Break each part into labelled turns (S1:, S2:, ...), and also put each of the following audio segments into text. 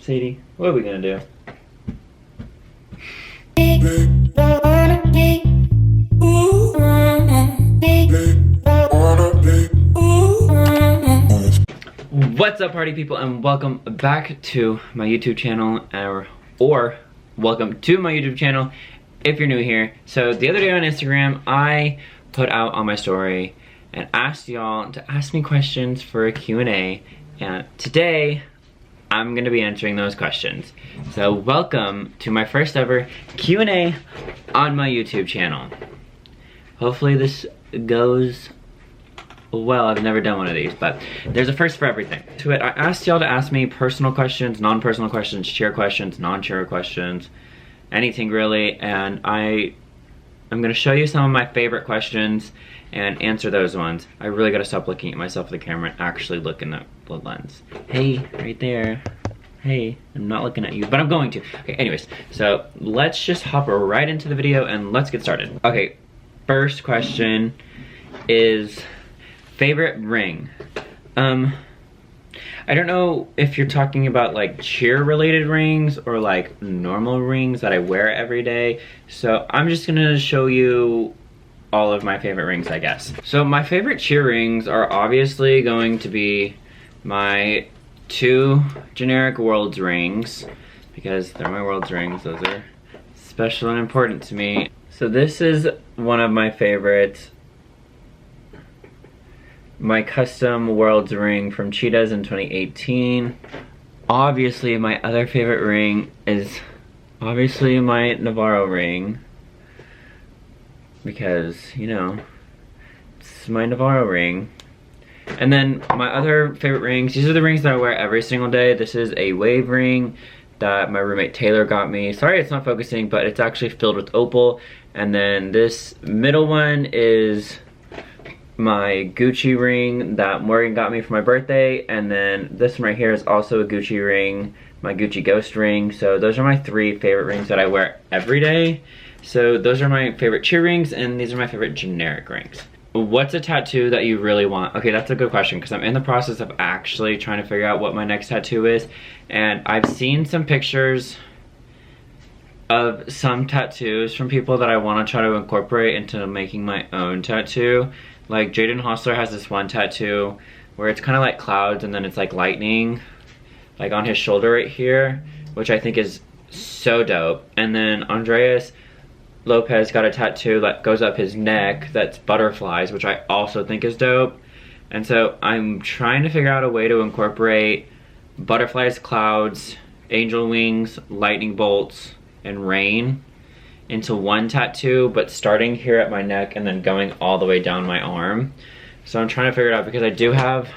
S1: Sadie, what are we gonna do? What's up, party people, and welcome back to my YouTube channel, or welcome to my YouTube channel if you're new here. So the other day on Instagram, I put out on my story and asked y'all to ask me questions for a Q&A, and today I'm gonna be answering those questions. So welcome to my first ever Q&A on my YouTube channel. Hopefully this goes well. I've never done one of these, but there's a first for everything. To it, I asked y'all to ask me personal questions, non-personal questions, cheer questions, non-cheer questions, anything really, and I'm gonna show you some of my favorite questions and answer those ones. I really gotta stop looking at myself in the camera and actually looking at the lens. Hey, right there. Hey, I'm not looking at you, but I'm going to. Okay, anyways, so let's just hop right into the video and let's get started. Okay, first question is favorite ring. I don't know if you're talking about like cheer related rings or like normal rings that I wear every day. So I'm just gonna show you all of my favorite rings, I guess. So my favorite cheer rings are obviously going to be my two generic World's rings, because they're my World's rings. Those are special and important to me. So this is one of my favorites. My custom World's ring from Cheetahs in 2018. Obviously my other favorite ring is obviously my Navarro ring, because, you know, it's my Navarro ring. And then my other favorite rings, these are the rings that I wear every single day. This is a wave ring that my roommate Taylor got me. Sorry it's not focusing, but it's actually filled with opal. And then this middle one is my Gucci ring that Morgan got me for my birthday, and then this one right here is also a Gucci ring, my Gucci Ghost ring. So those are my three favorite rings that I wear every day. So those are my favorite cheer rings, and these are my favorite generic rings. What's a tattoo that you really want? Okay, that's a good question, because I'm in the process of actually trying to figure out what my next tattoo is, and I've seen some pictures of some tattoos from people that I want to try to incorporate into making my own tattoo. Like Jaden Hostler has this one tattoo where it's kind of like clouds and then it's like lightning, like on his shoulder right here, which I think is so dope. And then Andreas Lopez got a tattoo that goes up his neck that's butterflies, which I also think is dope. And so I'm trying to figure out a way to incorporate butterflies, clouds, angel wings, lightning bolts, and rain into one tattoo, but starting here at my neck and then going all the way down my arm. So I'm trying to figure it out, because I do have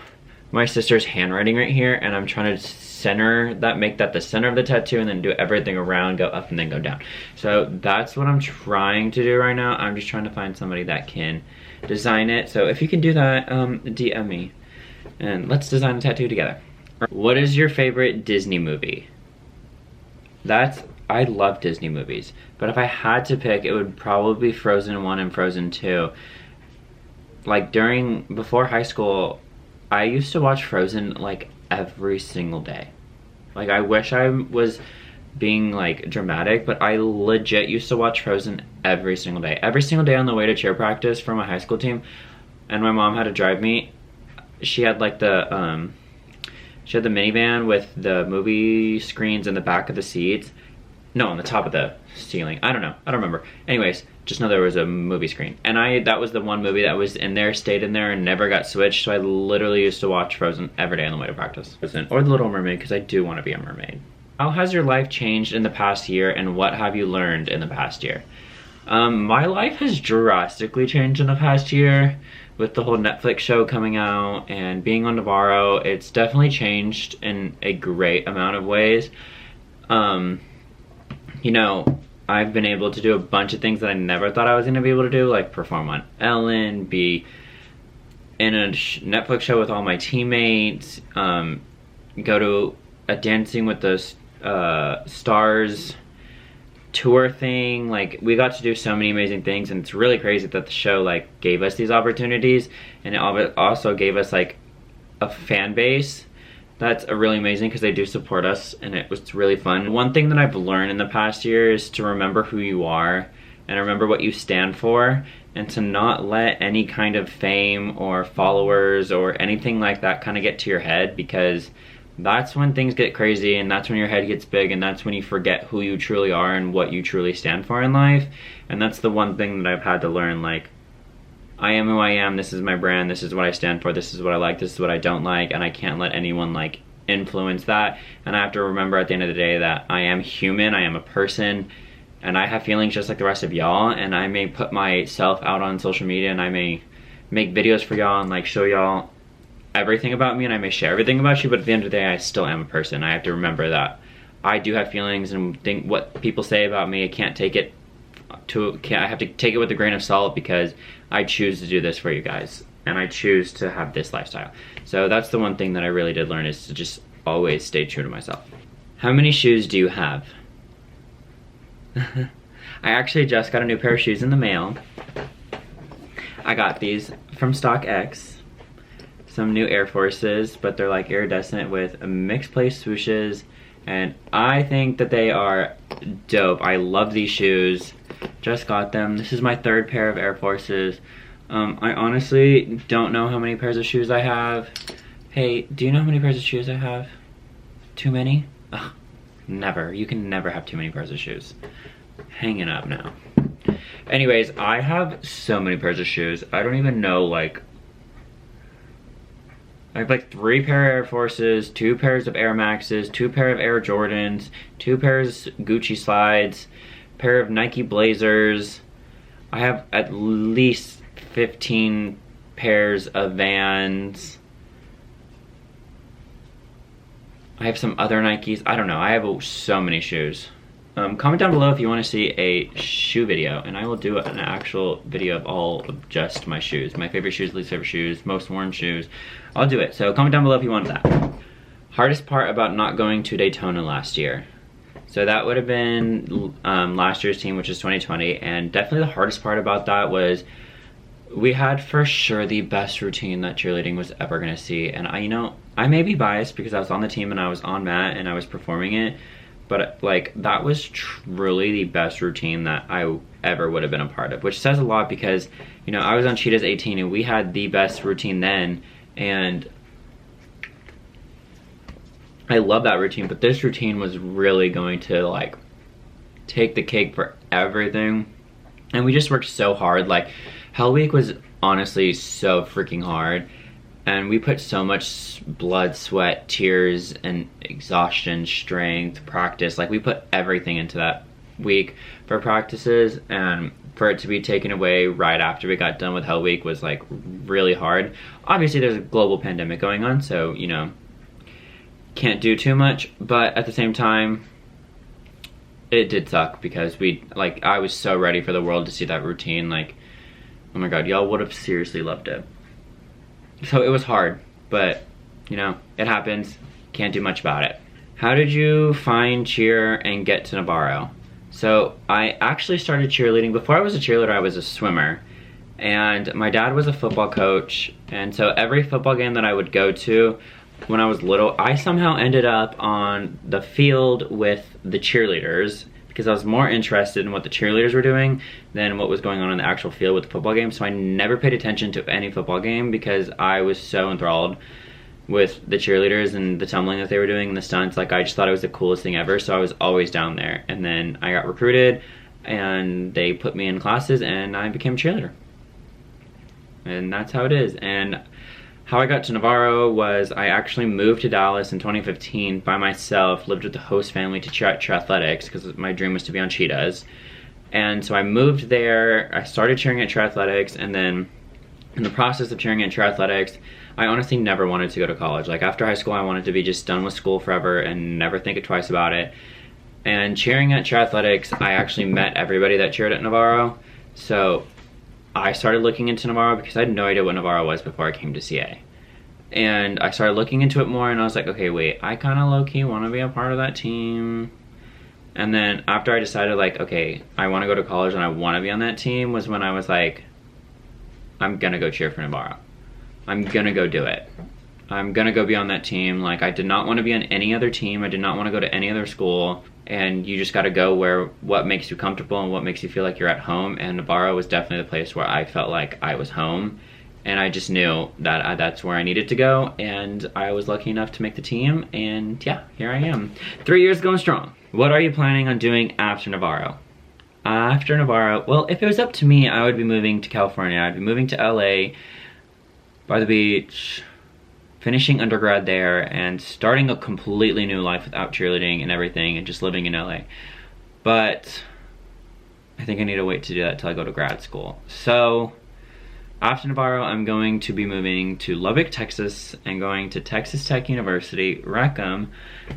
S1: my sister's handwriting right here, and I'm trying to center that, make that the center of the tattoo, and then do everything around, go up and then go down. So that's what I'm trying to do right now. I'm just trying to find somebody that can design it. So if you can do that, DM me and let's design a tattoo together. What is your favorite Disney movie? I love Disney movies, but if I had to pick, it would probably be Frozen 1 and Frozen 2. Like before high school, I used to watch Frozen like every single day. Like, I wish I was being like dramatic, but I legit used to watch Frozen every single day. Every single day on the way to cheer practice for my high school team, and my mom had to drive me. She had like the minivan with the movie screens in the back of the seats. No, on the top of the ceiling. I don't know. I don't remember. Anyways, just know there was a movie screen. And that was the one movie that was in there, stayed in there, and never got switched. So I literally used to watch Frozen every day on the way to practice. Or The Little Mermaid, because I do want to be a mermaid. How has your life changed in the past year, and what have you learned in the past year? My life has drastically changed in the past year with the whole Netflix show coming out and being on Navarro. It's definitely changed in a great amount of ways. You know, I've been able to do a bunch of things that I never thought I was going to be able to do, like perform on Ellen, be in a Netflix show with all my teammates, go to a Dancing with the Stars tour thing. Like, we got to do so many amazing things, and it's really crazy that the show like gave us these opportunities, and it also gave us like a fan base that's really amazing because they do support us, and it was really fun. One thing that I've learned in the past year is to remember who you are and remember what you stand for, and to not let any kind of fame or followers or anything like that kind of get to your head, because that's when things get crazy, and that's when your head gets big, and that's when you forget who you truly are and what you truly stand for in life. And that's the one thing that I've had to learn, like, I am who I am, this is my brand, this is what I stand for, this is what I like, this is what I don't like, and I can't let anyone like influence that. And I have to remember at the end of the day that I am human, I am a person, and I have feelings just like the rest of y'all, and I may put myself out on social media, and I may make videos for y'all and like show y'all everything about me, and I may share everything about you, but at the end of the day, I still am a person. I have to remember that I do have feelings, and think what people say about me, I can't take it I have to take it with a grain of salt, because I choose to do this for you guys, and I choose to have this lifestyle. So that's the one thing that I really did learn, is to just always stay true to myself. How many shoes do you have? I actually just got a new pair of shoes in the mail. I got these from StockX. Some new Air Forces, but they're like iridescent with mixed play swooshes, and I think that they are dope. I love these shoes. Just got them. This is my third pair of Air Forces. I honestly don't know how many pairs of shoes I have. Hey, do you know how many pairs of shoes I have? Too many? Ugh, never. You can never have too many pairs of shoes. Hanging up now. Anyways, I have so many pairs of shoes. I don't even know, like, I have like 3 pair of Air Forces, 2 pairs of Air Maxes, 2 pair of Air Jordans, 2 pairs Gucci slides, pair of Nike Blazers. I have at least 15 pairs of Vans. I have some other Nikes. I don't know. I have so many shoes. Comment down below if you want to see a shoe video, and I will do an actual video of all of just my shoes. My favorite shoes, least favorite shoes, most worn shoes. I'll do it. So comment down below if you want that. Hardest part about not going to Daytona last year. So that would have been last year's team, which is 2020, and definitely the hardest part about that was we had for sure the best routine that cheerleading was ever going to see. And I may be biased because I was on the team and I was on mat and I was performing it, but like that was truly the best routine that I ever would have been a part of, which says a lot because, you know, I was on Cheetahs 18 and we had the best routine then, and I love that routine, but this routine was really going to like take the cake for everything. And we just worked so hard. Like Hell Week was honestly so freaking hard, and we put so much blood, sweat, tears, and exhaustion, strength, practice. Like we put everything into that week for practices, and for it to be taken away right after we got done with Hell Week was like really hard. Obviously there's a global pandemic going on, so you know, can't do too much, but at the same time it did suck because I was so ready for the world to see that routine. Like, oh my god, y'all would have seriously loved it. So it was hard, but you know, it happens. Can't do much about it. How did you find cheer and get to Navarro? So I actually started cheerleading. Before I was a cheerleader, I was a swimmer. And my dad was a football coach. And so every football game that I would go to when I was little, I somehow ended up on the field with the cheerleaders because I was more interested in what the cheerleaders were doing than what was going on in the actual field with the football game. So I never paid attention to any football game because I was so enthralled with the cheerleaders and the tumbling that they were doing and the stunts. Like, I just thought it was the coolest thing ever, so I was always down there. And then I got recruited and they put me in classes and I became a cheerleader. And that's how it is. And how I got to Navarro was I actually moved to Dallas in 2015 by myself, lived with the host family to cheer at Cheerleading because my dream was to be on Cheetahs. And so I moved there, I started cheering at Cheerleading, and then in the process of cheering at Cheerleading, I honestly never wanted to go to college. Like after high school, I wanted to be just done with school forever and never think it twice about it. And cheering at Cheerleading, I actually met everybody that cheered at Navarro. So I started looking into Navarro because I had no idea what Navarro was before I came to CA. And I started looking into it more and I was like, okay, wait, I kind of low-key want to be a part of that team. And then after I decided like, okay, I want to go to college and I want to be on that team was when I was like, I'm gonna go cheer for Navarro. I'm gonna go do it. I'm gonna go be on that team. Like, I did not want to be on any other team. I did not want to go to any other school. And you just got to go where what makes you comfortable and what makes you feel like you're at home. And Navarro was definitely the place where I felt like I was home. And I just knew that that's where I needed to go. And I was lucky enough to make the team. And yeah, here I am. 3 years going strong. What are you planning on doing after Navarro? After Navarro, well, if it was up to me, I would be moving to California. I'd be moving to LA, by the beach, finishing undergrad there, and starting a completely new life without cheerleading and everything, and just living in LA. But I think I need to wait to do that till I go to grad school. So after Navarro, I'm going to be moving to Lubbock, Texas, and going to Texas Tech University, Rackham,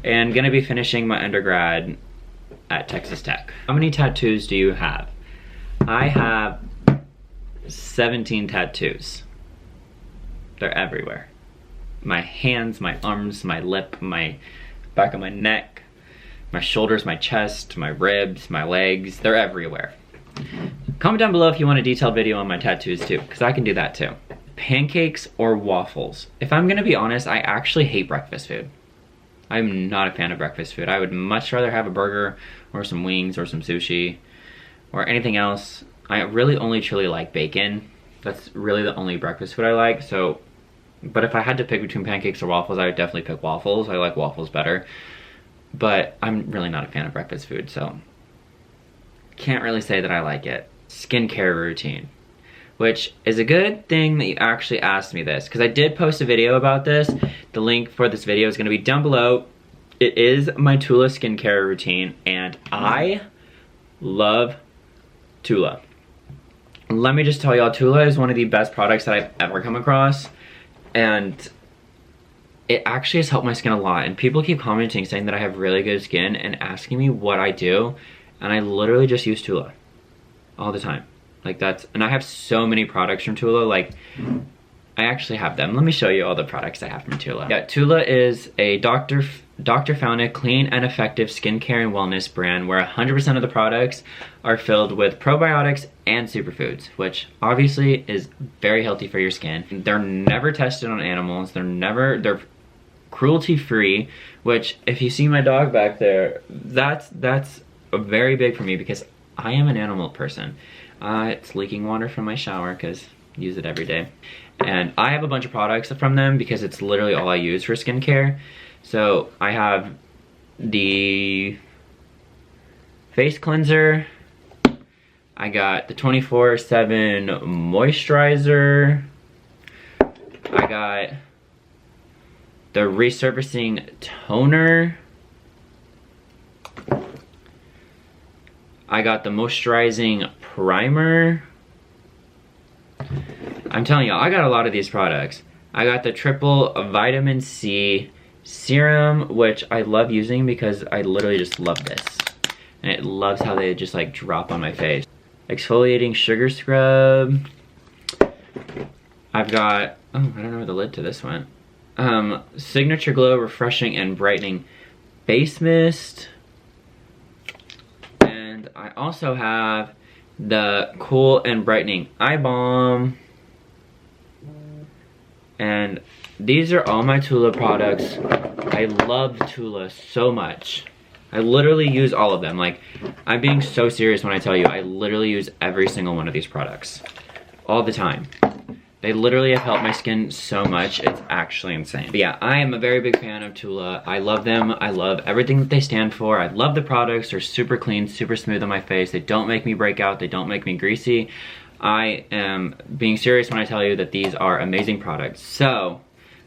S1: and gonna be finishing my undergrad at Texas Tech. How many tattoos do you have? I have 17 tattoos. They're everywhere. My hands, my arms, my lip, my back of my neck, my shoulders, my chest, my ribs, my legs, they're everywhere. Comment down below if you want a detailed video on my tattoos too, because I can do that too. Pancakes or waffles? If I'm gonna be honest, I actually hate breakfast food. I'm not a fan of breakfast food. I would much rather have a burger or some wings or some sushi or anything else. I really only truly like bacon. That's really the only breakfast food I like. So, but if I had to pick between pancakes or waffles, I would definitely pick waffles. I like waffles better. But I'm really not a fan of breakfast food, so can't really say that I like it. Skincare routine, which is a good thing that you actually asked me this, because I did post a video about this. The link for this video is going to be down below. It is my Tula skincare routine, and I love Tula. Let me just tell y'all, Tula is one of the best products that I've ever come across, and it actually has helped my skin a lot. And people keep commenting saying that I have really good skin and asking me what I do, and I literally just use Tula all the time. Like, that's, and I have so many products from Tula. Like, I actually have them. Let me show you all the products I have from Tula. Yeah, Tula is a doctor-founded, clean and effective skincare and wellness brand where 100% of the products are filled with probiotics and superfoods, which obviously is very healthy for your skin. They're never tested on animals. They're cruelty-free, which, if you see my dog back there, that's very big for me because I am an animal person. It's leaking water from my shower because I use it every day. And I have a bunch of products from them because it's literally all I use for skincare. So I have the face cleanser. I got the 24/7 moisturizer. I got the resurfacing toner. I got the moisturizing primer. I'm telling y'all, I got a lot of these products. I got the triple vitamin C serum, which I love using because I literally just love this. And it loves how they just like drop on my face. Exfoliating sugar scrub. I've got, oh, I don't know where the lid to this went. Signature Glow Refreshing and Brightening Face Mist. And I also have the Cool and Brightening Eye Balm. And these are all my Tula products. I love Tula so much. I literally use all of them. Like, I'm being so serious when I tell you I literally use every single one of these products all the time. They literally have helped my skin so much, it's actually insane. But yeah, I am a very big fan of Tula. I love them. I love everything that they stand for. I love the products. They're super clean, super smooth on my face. They don't make me break out. They don't make me greasy. I am being serious when I tell you that these are amazing products. So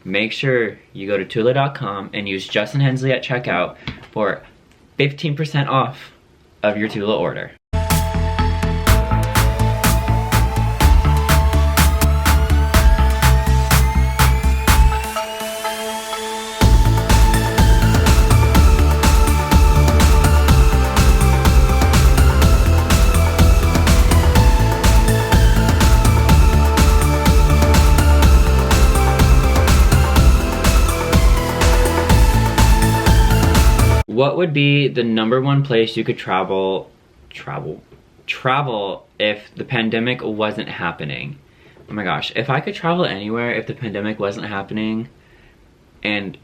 S1: make sure you go to Tula.com and use Justin Hinsley at checkout for 15% off of your Tula order. What would be the #1 place you could travel if the pandemic wasn't happening? Oh my gosh, if I could travel anywhere if the pandemic wasn't happening, and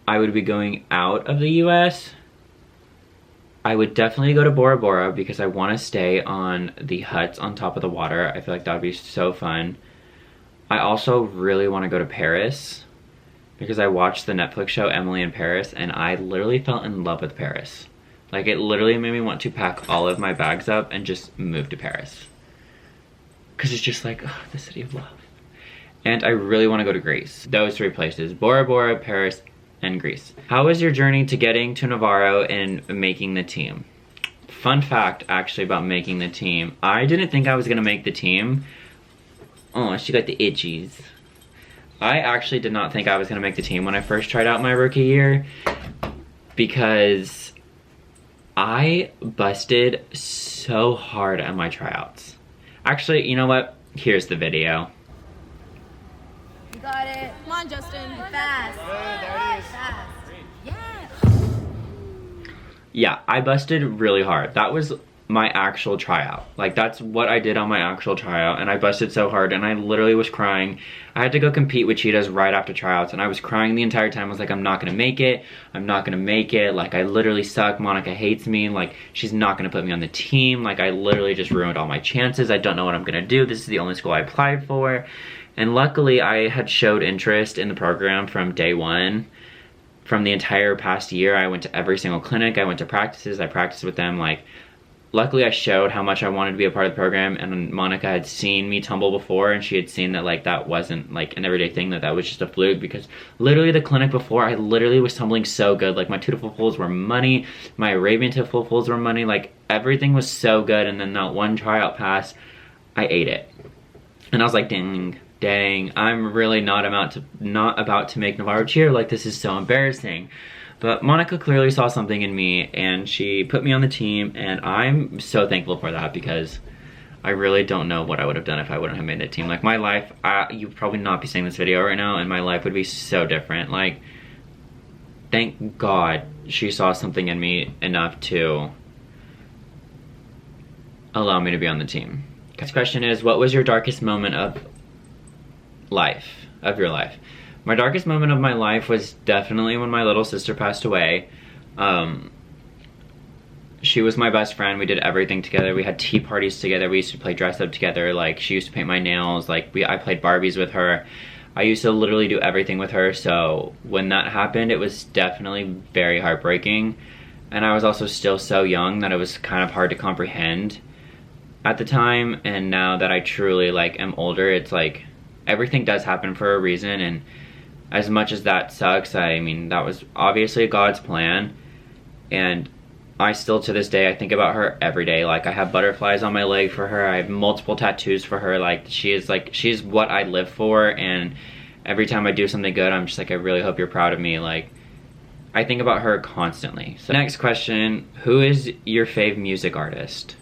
S1: I would be going out of the US, I would definitely go to Bora Bora because I want to stay on the huts on top of the water. I feel like that would be so fun. I also really want to go to Paris because I watched the Netflix show Emily in Paris, and I literally fell in love with Paris. Like, it literally made me want to pack all of my bags up and just move to Paris. Because it's just like, oh, the city of love. And I really want to go to Greece. Those 3 places: Bora Bora, Paris, and Greece. How was your journey to getting to Navarro and making the team? Fun fact, actually, about making the team. I didn't think I was gonna make the team. Oh, she got the itchies. I actually did not think I was gonna make the team when I first tried out my rookie year, because I busted so hard at my tryouts. Actually, you know what? Here's the video.
S2: You got it. Come on, Justin. Fast.
S3: Good, there it is.
S2: Fast. Yeah.
S1: Yeah, I busted really hard. That was my actual tryout. Like, that's what I did on my actual tryout, and I busted so hard, and I literally was crying. I had to go compete with cheetahs right after tryouts, and I was crying the entire time. I was like, I'm not gonna make it. I'm not gonna make it. Like, I literally suck. Monica hates me. Like, she's not gonna put me on the team. Like, I literally just ruined all my chances. I don't know what I'm gonna do. This is the only school I applied for. And luckily, I had showed interest in the program from day one. From the entire past year, I went to every single clinic. I went to practices. I practiced with them. Like, luckily, I showed how much I wanted to be a part of the program, and Monica had seen me tumble before, and she had seen that, like, that wasn't, like, an everyday thing, that was just a fluke, because literally the clinic before, I literally was tumbling so good. Like, my 2 to full pulls were money, my Arabian to full pulls were money, like, everything was so good, and then that one tryout pass, I ate it. And I was like, dang, I'm really not about to make Navarro cheer. Like, this is so embarrassing. But Monica clearly saw something in me, and she put me on the team, and I'm so thankful for that, because I really don't know what I would have done if I wouldn't have made the team. Like, my life, you'd probably not be seeing this video right now, and my life would be so different. Like, thank God she saw something in me enough to allow me to be on the team. Next question is, what was your darkest moment of your life? My darkest moment of my life was definitely when my little sister passed away. She was my best friend. We did everything together. We had tea parties together. We used to play dress up together. Like, she used to paint my nails. Like, I played Barbies with her. I used to literally do everything with her. So when that happened, it was definitely very heartbreaking. And I was also still so young that it was kind of hard to comprehend at the time. And now that I truly, like, am older, it's like, everything does happen for a reason, and as much as that sucks, I mean, that was obviously God's plan, and I still, to this day, I think about her every day. Like, I have butterflies on my leg for her. I have multiple tattoos for her. Like, she's what I live for, and every time I do something good, I'm just like, I really hope you're proud of me. Like, I think about her constantly. So next question, who is your fave music artist?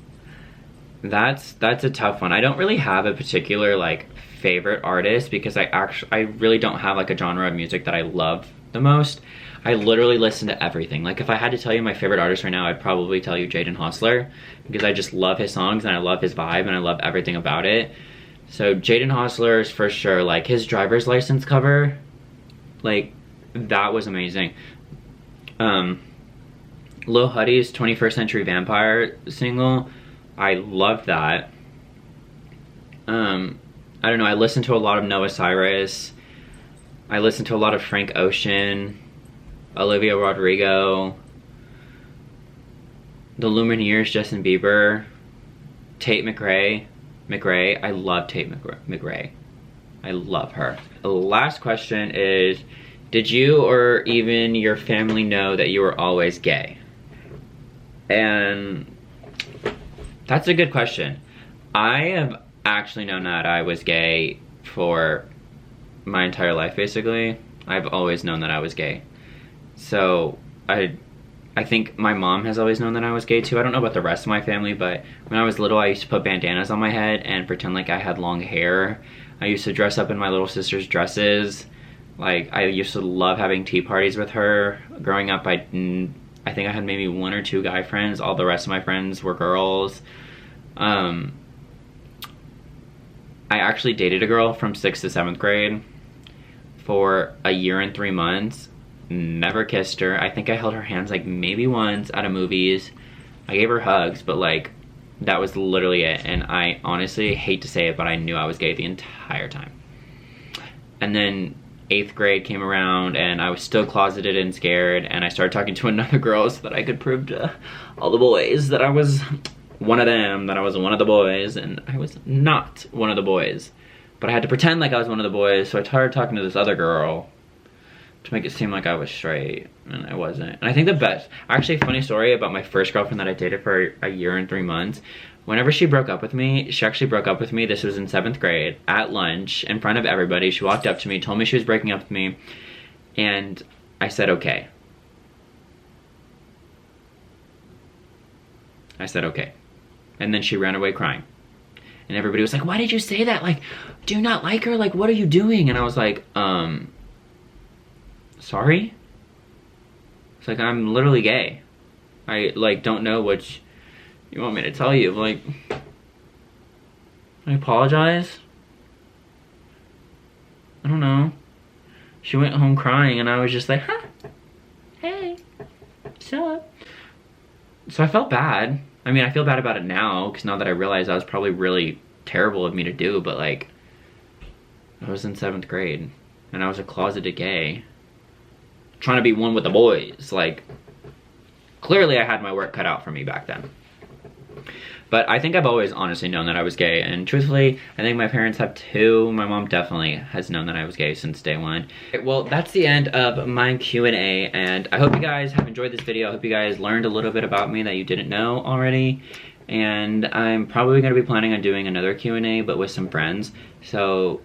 S1: That's a tough one. I don't really have a particular, like, favorite artist, because I really don't have, like, a genre of music that I love the most. I literally listen to everything. Like, if I had to tell you my favorite artist right now, I'd probably tell you Jaden Hossler, because I just love his songs, and I love his vibe, and I love everything about it. So Jaden Hossler is for sure. Like, his driver's license cover, like, that was amazing. Lil Huddy's 21st Century Vampire single, I love that. I don't know, I listen to a lot of Noah Cyrus. I listen to a lot of Frank Ocean, Olivia Rodrigo, the Lumineers, Justin Bieber, Tate McRae. I love Tate McRae. I love her. The last question is, did you or even your family know that you were always gay? And that's a good question. I have actually known that I was gay for my entire life, basically. I've always known that I was gay. So I think my mom has always known that I was gay too. I don't know about the rest of my family, but when I was little, I used to put bandanas on my head and pretend like I had long hair. I used to dress up in my little sister's dresses. Like, I used to love having tea parties with her. Growing up, I think I had maybe 1 or 2 guy friends. All the rest of my friends were girls. I actually dated a girl from 6th to 7th grade for a year and 3 months. Never kissed her. I think I held her hands like maybe once at a movies. I gave her hugs, but like that was literally it. And I honestly hate to say it, but I knew I was gay the entire time. And then 8th grade came around and I was still closeted and scared, and I started talking to another girl so that I could prove to all the boys that I was one of them, that I was one of the boys, and I was not one of the boys. But I had to pretend like I was one of the boys, so I started talking to this other girl to make it seem like I was straight, and I wasn't. And I think the best, actually funny story about my first girlfriend that I dated for a year and 3 months. Whenever she broke up with me, she actually broke up with me, this was in 7th grade, at lunch, in front of everybody. She walked up to me, told me she was breaking up with me, and I said, okay. I said, okay. And then she ran away crying. And everybody was like, why did you say that? Like, do you not like her? Like, what are you doing? And I was like, sorry? It's like, I'm literally gay. I, like, don't know what you want me to tell you. Like, I apologize. I don't know. She went home crying and I was just like, huh? Hey, what's up? So I felt bad. I mean, I feel bad about it now, because now that I realize that was probably really terrible of me to do, but like, I was in 7th grade, and I was a closeted gay, trying to be one with the boys. Like, clearly I had my work cut out for me back then. But I think I've always honestly known that I was gay, and truthfully, I think my parents have too. My mom definitely has known that I was gay since day one. Well, that's the end of my Q&A, and I hope you guys have enjoyed this video. I hope you guys learned a little bit about me that you didn't know already. And I'm probably going to be planning on doing another Q&A, but with some friends. So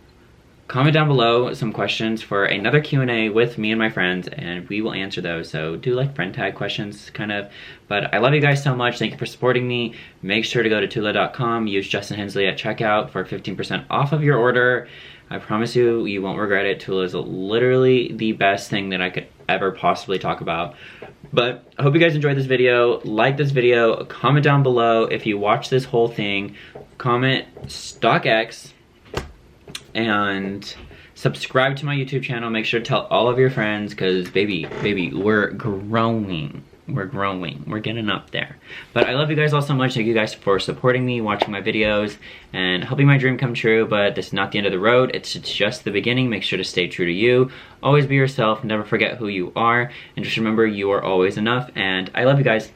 S1: comment down below some questions for another Q&A with me and my friends, and we will answer those. So do like friend tag questions, kind of. But I love you guys so much. Thank you for supporting me. Make sure to go to Tula.com. Use Justin Hinsley at checkout for 15% off of your order. I promise you, you won't regret it. Tula is literally the best thing that I could ever possibly talk about. But I hope you guys enjoyed this video. Like this video. Comment down below if you watch this whole thing. Comment StockX. And subscribe to my YouTube channel. Make sure to tell all of your friends, because baby, we're growing. We're growing. We're getting up there. But I love you guys all so much. Thank you guys for supporting me, watching my videos, and helping my dream come true. But this is not the end of the road. It's just the beginning. Make sure to stay true to you. Always be yourself. Never forget who you are. And just remember, you are always enough. And I love you guys.